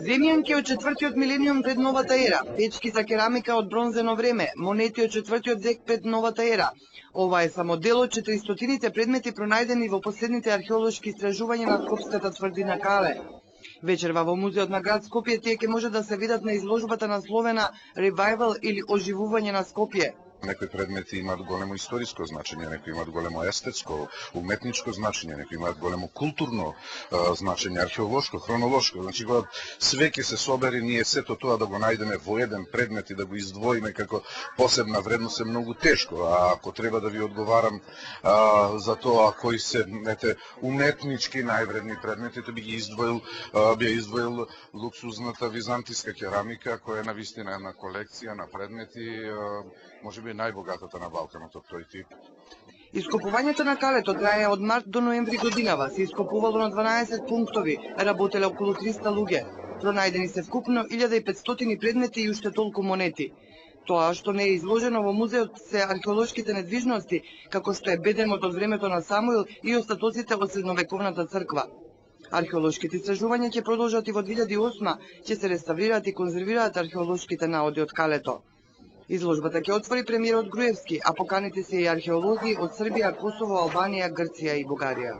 Земјанки од 4-тиот милениум пред новата ера, печки за керамика од бронзено време, монети од 4-тиот век пред новата ера. Ова е само дел од 400-тините предмети пронајдени во последните археолошки истражувања на Скопската тврдина Кале. Вечерва во музеот на град Скопје тие ќе може да се видат на изложбата насловена Revival или оживување на Скопје. Некои предмети имаат големо историско значење, некои имаат големо естетско, уметничко значење, некои имаат големо културно значење, археолошко, хронолошко. Значи, кога све ќе се собери, ние сето тоа да го најдеме во еден предмет и да го издвоиме како посебна вредност е многу тешко. А ако треба да ви одговарам за тоа кои се уметнички највредни предмети, би ги издвоил луксузната византиска керамика, која е навистина една колекција на предмети, можеби најбогатата на Балканот од тој тип. Ископувањето на Калето трае од март до ноември годинава. Се ископувало на 12 пунктови, работеле околу 300 луѓе. Пронајдени се вкупно 1500 предмети и уште толку монети. Тоа што не е изложено во музеот се археолошките недвижности, како што е бедемот од времето на Самуил и остатоците од средновековната црква. Археолошките истражувања ќе продолжат и во 2008 ќе се реставрираат и конзервираат археолошките наоди од Калето. Изложбата ќе отвори премиерот Груевски, а поканите се и археолози од Србија, Косово, Албанија, Грција и Бугарија.